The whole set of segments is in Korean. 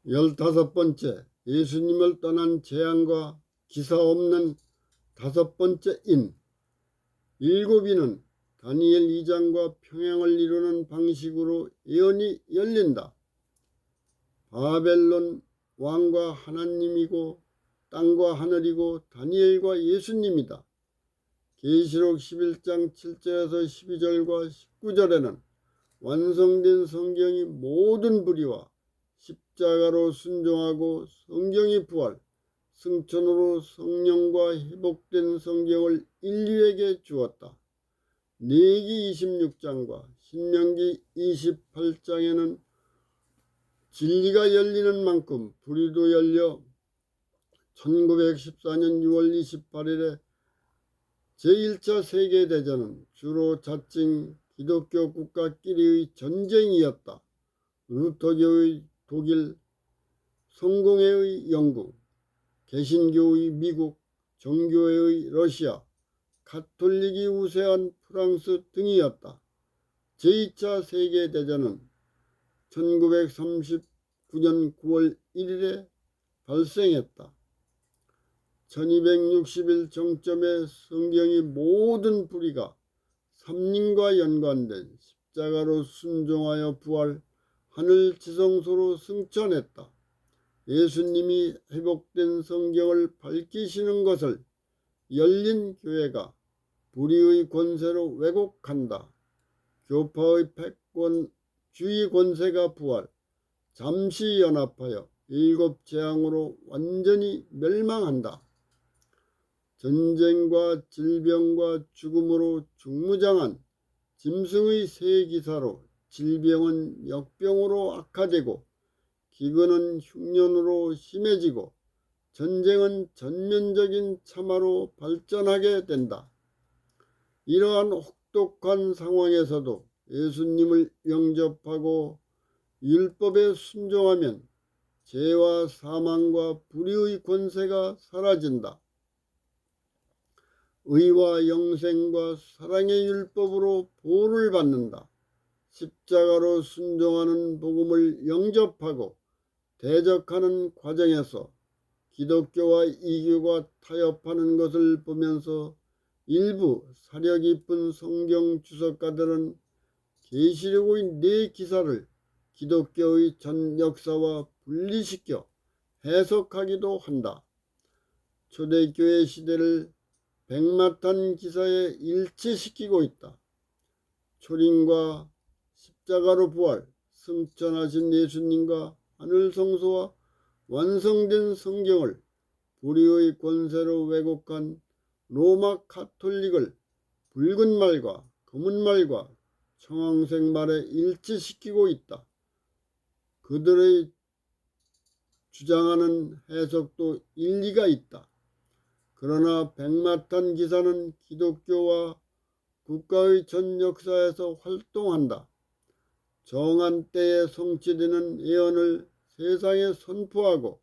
15번째, 예수님을 떠난 재앙과 기사 없는 5번째 인. 7인은 다니엘 2장과 평행을 이루는 방식으로 예언이 열린다. 바벨론 왕과 하나님이고 땅과 하늘이고 다니엘과 예수님이다. 계시록 11장 7절에서 12절과 19절에는 완성된 성경이 모든 불의와 십자가로 순종하고 성경의 부활, 승천으로 성령과 회복된 성경을 인류에게 주었다. 레위기 26장과 신명기 28장에는 진리가 열리는 만큼 불의도 열려 1914년 6월 28일에 제1차 세계대전은 주로 자칭 기독교 국가끼리의 전쟁이었다. 루터교의 독일, 성공회의 영국, 개신교의 미국, 정교회의 러시아, 가톨릭이 우세한 프랑스 등이었다. 제2차 세계대전은 1939년 9월 1일에 발생했다. 1260일 정점의 성경의 모든 불의가 삼림과 연관된 십자가로 순종하여 부활, 하늘 지성소로 승천했다. 예수님이 회복된 성경을 밝히시는 것을 열린 교회가 불의의 권세로 왜곡한다. 교파의 패권주의 권세가 부활, 잠시 연합하여 7 재앙으로 완전히 멸망한다. 전쟁과 질병과 죽음으로 중무장한 짐승의 새 기사로 질병은 역병으로 악화되고 기근은 흉년으로 심해지고 전쟁은 전면적인 참화로 발전하게 된다. 이러한 혹독한 상황에서도 예수님을 영접하고 율법에 순종하면 죄와 사망과 불의의 권세가 사라진다. 의와 영생과 사랑의 율법으로 보호를 받는다. 십자가로 순종하는 복음을 영접하고 대적하는 과정에서 기독교와 이교가 타협하는 것을 보면서 일부 사려 깊은 성경 주석가들은 계시록의 4 기사를 기독교의 전 역사와 분리시켜 해석하기도 한다. 초대교회 시대를 백마탄 기사에 일치시키고 있다. 초림과 십자가로 부활, 승천하신 예수님과 하늘 성소와 완성된 성경을 불의의 권세로 왜곡한 로마 가톨릭을 붉은 말과 검은 말과 청황색 말에 일치시키고 있다. 그들의 주장하는 해석도 일리가 있다. 그러나 백마탄 기사는 기독교와 국가의 전 역사에서 활동한다. 정한 때에 성취되는 예언을 세상에 선포하고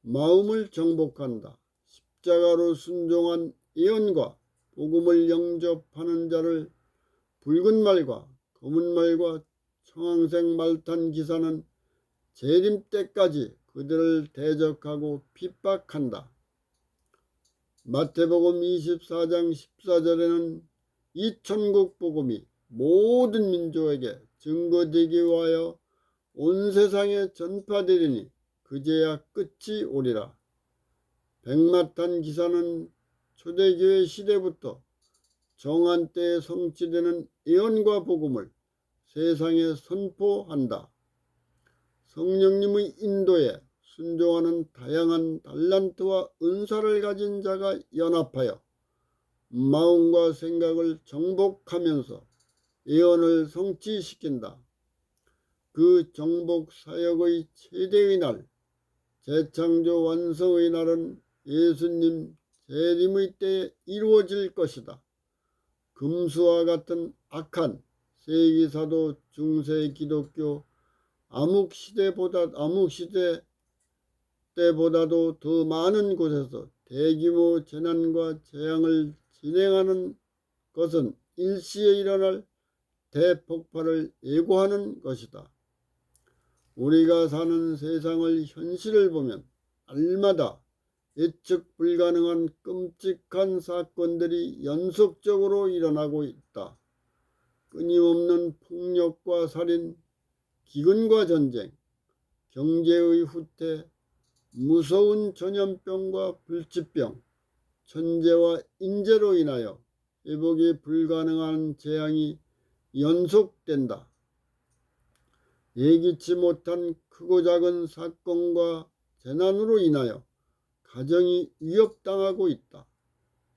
마음을 정복한다. 십자가로 순종한 예언과 복음을 영접하는 자를 붉은 말과 검은 말과 청황색 말탄 기사는 재림 때까지 그들을 대적하고 핍박한다. 마태복음 24장 14절에는 이 천국 복음이 모든 민족에게 증거되기 위하여 온 세상에 전파되리니 그제야 끝이 오리라. 백마탄 기사는 초대교회 시대부터 정한 때에 성취되는 예언과 복음을 세상에 선포한다. 성령님의 인도에 순종하는 다양한 달란트와 은사를 가진 자가 연합하여 마음과 생각을 정복하면서 예언을 성취시킨다. 그 정복 사역의 최대의 날, 재창조 완성의 날은 예수님 재림의 때에 이루어질 것이다. 금수와 같은 악한 세기사도 중세 기독교 암흑시대 때보다도 더 많은 곳에서 대규모 재난과 재앙을 진행하는 것은 일시에 일어날 대폭발을 예고하는 것이다. 우리가 사는 세상의 현실을 보면 날마다 예측 불가능한 끔찍한 사건들이 연속적으로 일어나고 있다. 끊임없는 폭력과 살인, 기근과 전쟁, 경제의 후퇴, 무서운 전염병과 불치병, 천재와 인재로 인하여 회복이 불가능한 재앙이 연속된다. 예기치 못한 크고 작은 사건과 재난으로 인하여 가정이 위협당하고 있다.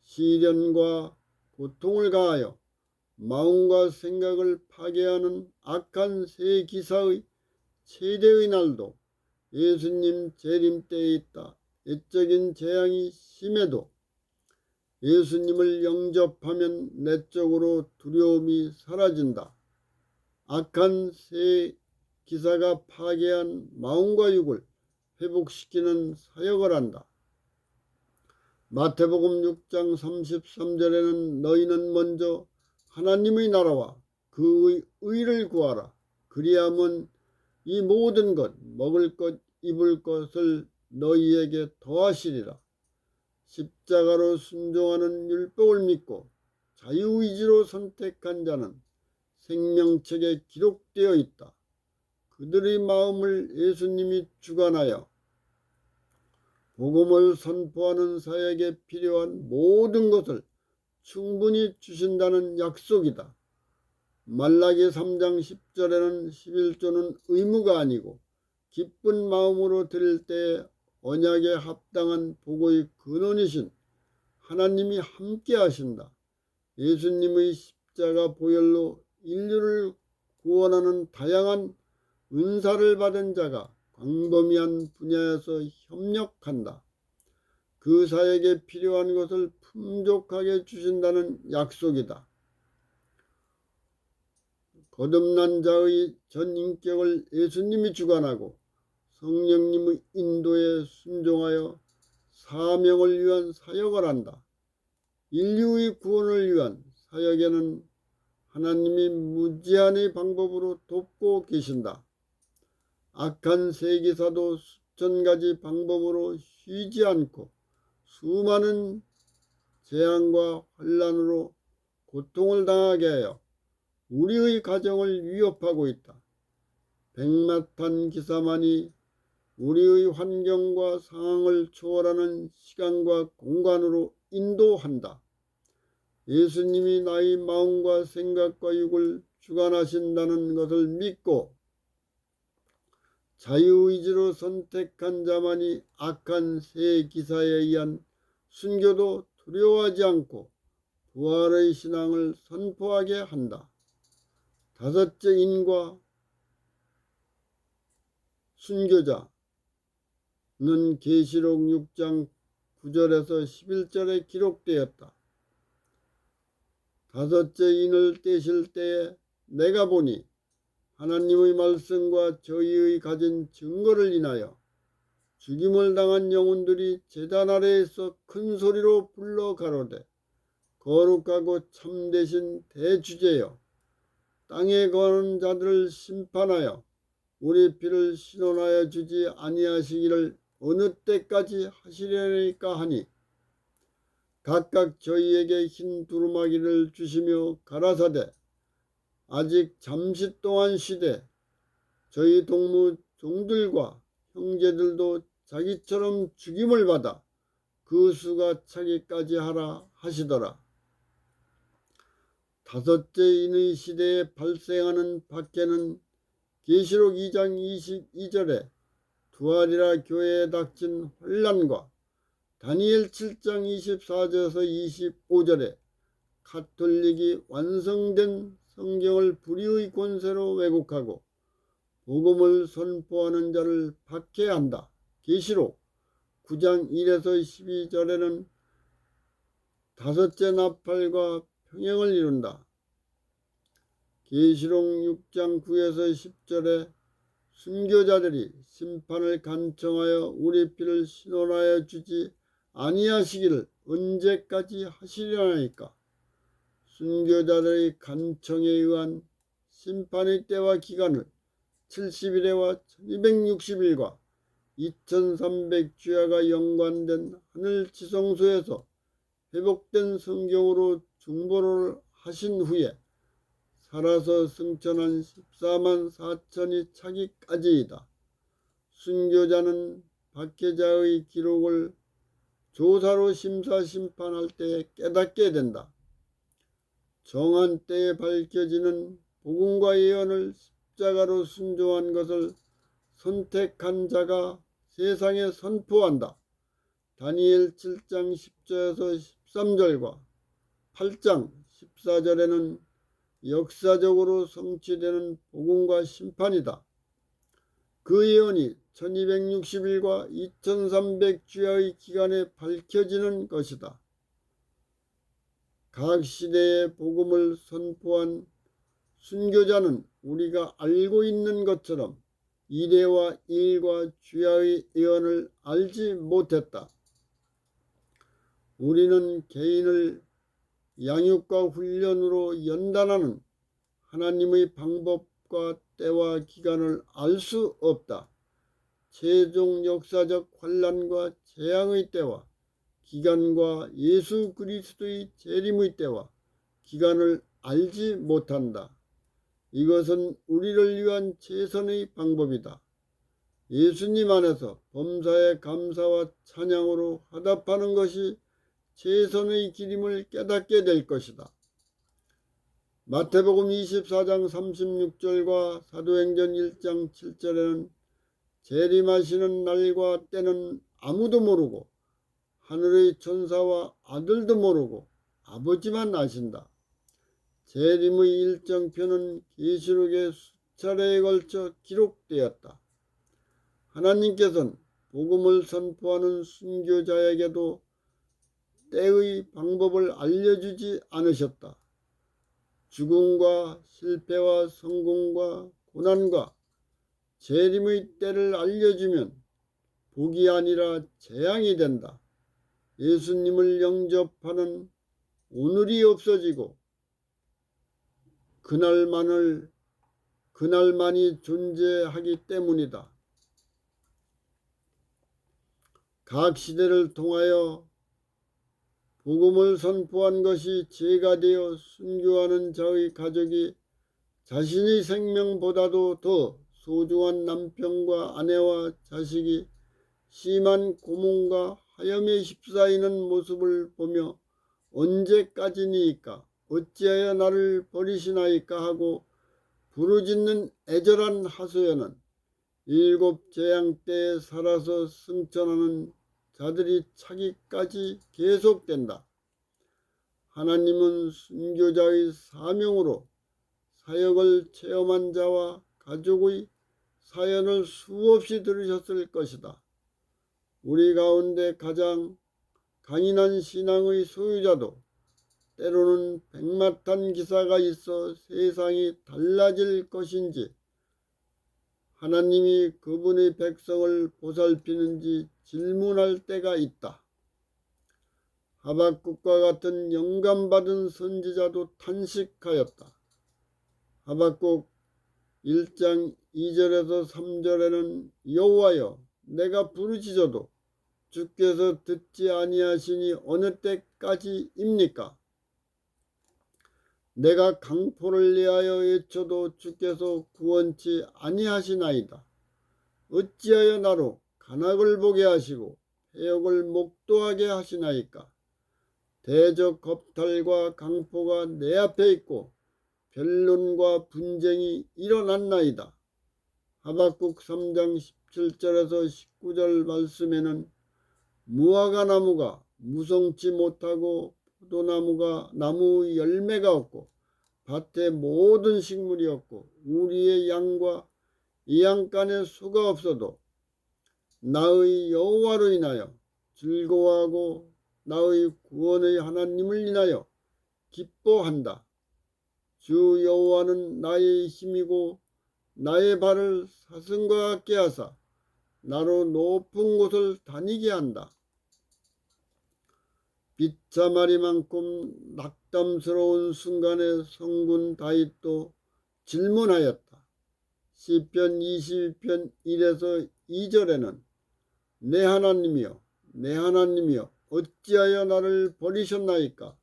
시련과 고통을 가하여 마음과 생각을 파괴하는 악한 새 기사의 최대의 날도 예수님 재림 때에 있다. 외적인 재앙이 심해도 예수님을 영접하면 내적으로 두려움이 사라진다. 악한 새 기사가 파괴한 마음과 육을 회복시키는 사역을 한다. 마태복음 6장 33절에는 너희는 먼저 하나님의 나라와 그의 의를 구하라. 그리하면 이 모든 것, 먹을 것, 입을 것을 너희에게 더하시리라. 십자가로 순종하는 율법을 믿고 자유의지로 선택한 자는 생명책에 기록되어 있다. 그들의 마음을 예수님이 주관하여 복음을 선포하는 사역에 필요한 모든 것을 충분히 주신다는 약속이다. 말라기 3장 10절에는 11조는 의무가 아니고 기쁜 마음으로 드릴 때에 언약에 합당한 복의 근원이신 하나님이 함께 하신다. 예수님의 십자가 보혈로 인류를 구원하는 다양한 은사를 받은 자가 광범위한 분야에서 협력한다. 그 사역에 필요한 것을 풍족하게 주신다는 약속이다. 거듭난 자의 전 인격을 예수님이 주관하고 성령님의 인도에 순종하여 사명을 위한 사역을 한다. 인류의 구원을 위한 사역에는 하나님이 무제한의 방법으로 돕고 계신다. 악한 세기사도 수천 가지 방법으로 쉬지 않고 수많은 재앙과 환난으로 고통을 당하게 하여 우리의 가정을 위협하고 있다. 백마탄 기사만이 우리의 환경과 상황을 초월하는 시간과 공간으로 인도한다. 예수님이 나의 마음과 생각과 육을 주관하신다는 것을 믿고 자유의지로 선택한 자만이 악한 새 기사에 의한 순교도 두려워하지 않고 부활의 신앙을 선포하게 한다. 다섯째 인과 순교자는 계시록 6장 9절에서 11절에 기록되었다. 다섯째 인을 떼실 때에 내가 보니 하나님의 말씀과 저희의 가진 증거를 인하여 죽임을 당한 영혼들이 제단 아래에서 큰 소리로 불러 가로되 거룩하고 참되신 대주제여 땅에 거하는 자들을 심판하여 우리 피를 신원하여 주지 아니하시기를 어느 때까지 하시려니까 하니 각각 저희에게 흰 두루마기를 주시며 가라사대 아직 잠시 동안 쉬되 저희 동무 종들과 형제들도 자기처럼 죽임을 받아 그 수가 차기까지 하라 하시더라. 다섯째 인의 시대에 발생하는 박해는 계시록 2장 22절에 두아리라 교회에 닥친 환난과 다니엘 7장 24절에서 25절에 가톨릭이 완성된 성경을 불의의 권세로 왜곡하고 복음을 선포하는 자를 박해한다. 계시록 9장 1에서 12절에는 다섯째 나팔과 평행을 이룬다. 계시록 6장 9에서 10절에 순교자들이 심판을 간청하여 우리 피를 신원하여 주지 아니하시기를 언제까지 하시려나이까. 순교자들의 간청에 의한 심판의 때와 기간을 70일에와 1260일과 2300주야가 연관된 하늘 지성소에서 회복된 성경으로 중보를 하신 후에 살아서 승천한 14만 4천이 차기까지이다. 순교자는 박해자의 기록을 조사로 심사 심판할 때 깨닫게 된다. 정한 때에 밝혀지는 복음과 예언을 십자가로 순종한 것을 선택한 자가 세상에 선포한다. 다니엘 7장 10절에서 13절과 8장 14절에는 역사적으로 성취되는 복음과 심판이다. 그 예언이 1260일과 2300주야의 기간에 밝혀지는 것이다. 각 시대의 복음을 선포한 순교자는 우리가 알고 있는 것처럼 이레와 일과 주야의 예언을 알지 못했다. 우리는 개인을 양육과 훈련으로 연단하는 하나님의 방법과 때와 기간을 알 수 없다. 최종 역사적 환난과 재앙의 때와 기간과 예수 그리스도의 재림의 때와 기간을 알지 못한다. 이것은 우리를 위한 최선의 방법이다. 예수님 안에서 범사의 감사와 찬양으로 화답하는 것이 최선의 길임을 깨닫게 될 것이다. 마태복음 24장 36절과 사도행전 1장 7절에는 재림하시는 날과 때는 아무도 모르고 하늘의 천사와 아들도 모르고 아버지만 아신다. 재림의 일정표는 계시록에 수차례에 걸쳐 기록되었다. 하나님께서는 복음을 선포하는 순교자에게도 때의 방법을 알려주지 않으셨다. 죽음과 실패와 성공과 고난과 재림의 때를 알려주면 복이 아니라 재앙이 된다. 예수님을 영접하는 오늘이 없어지고 그날만이 존재하기 때문이다. 각 시대를 통하여 복음을 선포한 것이 죄가 되어 순교하는 자의 가족이 자신의 생명보다도 더 소중한 남편과 아내와 자식이 심한 고문과 하염에 휩싸이는 모습을 보며 언제까지니이까 어찌하여 나를 버리시나이까 하고 부르짖는 애절한 하소연은 7 재앙 때에 살아서 승천하는 자들이 차기까지 계속된다. 하나님은 순교자의 사명으로 사역을 체험한 자와 가족의 사연을 수없이 들으셨을 것이다. 우리 가운데 가장 강인한 신앙의 소유자도 때로는 백마탄 기사가 있어 세상이 달라질 것인지 하나님이 그분의 백성을 보살피는지 질문할 때가 있다. 하박국과 같은 영감받은 선지자도 탄식하였다. 하박국 1장 2절에서 3절에는 여호와여 내가 부르짖어도 주께서 듣지 아니하시니 어느 때까지입니까? 내가 강포를 내하여 외쳐도 주께서 구원치 아니하시나이다. 어찌하여 나로 간악을 보게 하시고 해역을 목도하게 하시나이까? 대적 겁탈과 강포가 내 앞에 있고 변론과 분쟁이 일어났나이다. 하박국 3장 17절에서 19절 말씀에는 무화과 나무가 무성치 못하고 포도나무가 나무 열매가 없고 밭에 모든 식물이 없고 우리의 양과 이 양간에 소가 없어도 나의 여호와로 인하여 즐거워하고 나의 구원의 하나님을 인하여 기뻐한다. 주 여호와는 나의 힘이고 나의 발을 사슴과 같게 하사 나로 높은 곳을 다니게 한다. 비참하리만큼 낙담스러운 순간에 성군 다윗도 질문하였다. 시편 22편 1에서 2절에는 내 하나님이여 내 하나님이여 어찌하여 나를 버리셨나이까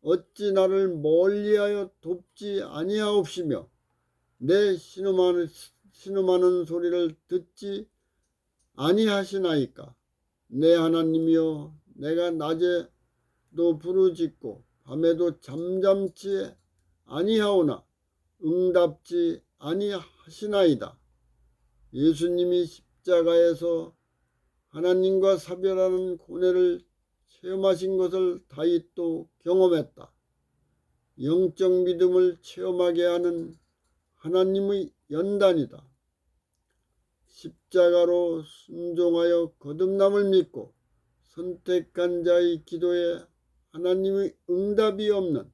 어찌 나를 멀리하여 돕지 아니하옵시며 내 신음하는 소리를 듣지 아니하시나이까 내 하나님이여 내가 낮에도 부르짖고 밤에도 잠잠치 아니하오나 응답지 아니하시나이다. 예수님이 십자가에서 하나님과 사별하는 고뇌를 체험하신 것을 다윗도 경험했다. 영적 믿음을 체험하게 하는 하나님의 연단이다. 십자가로 순종하여 거듭남을 믿고 선택한 자의 기도에 하나님의 응답이 없는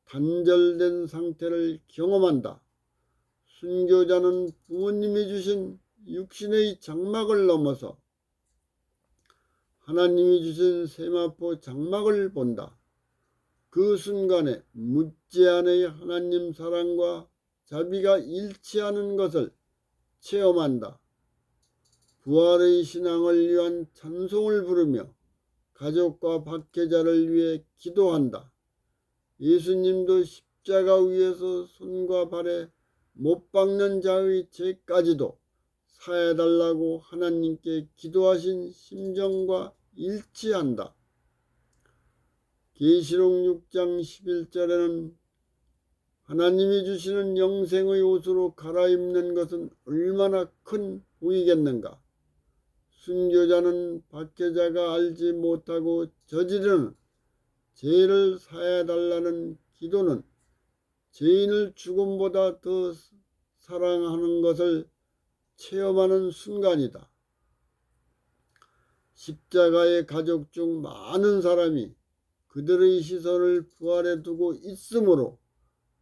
단절된 상태를 경험한다. 순교자는 부모님이 주신 육신의 장막을 넘어서 하나님이 주신 세마포 장막을 본다. 그 순간에 무제한의 하나님 사랑과 자비가 일치하는 것을 체험한다. 부활의 신앙을 위한 찬송을 부르며 가족과 박해자를 위해 기도한다. 예수님도 십자가 위에서 손과 발에 못 박는 자의 죄까지도 사해달라고 하나님께 기도하신 심정과 일치한다. 계시록 6장 11절에는 하나님이 주시는 영생의 옷으로 갈아입는 것은 얼마나 큰 복이겠는가. 순교자는 박해자가 알지 못하고 저지르는 죄를 사해달라는 기도는 죄인을 죽음보다 더 사랑하는 것을 체험하는 순간이다. 십자가의 가족 중 많은 사람이 그들의 시선을 부활에 두고 있으므로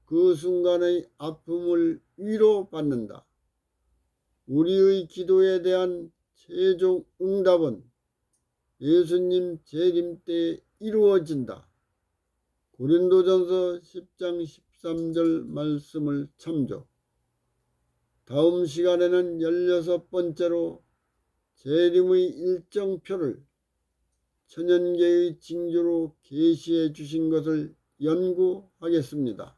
그 순간의 아픔을 위로받는다. 우리의 기도에 대한 최종 응답은 예수님 재림 때에 이루어진다. 고린도전서 10장 13절 말씀을 참조. 다음 시간에는 16번째로 재림의 일정표를 천연계의 징조로 계시해 주신 것을 연구하겠습니다.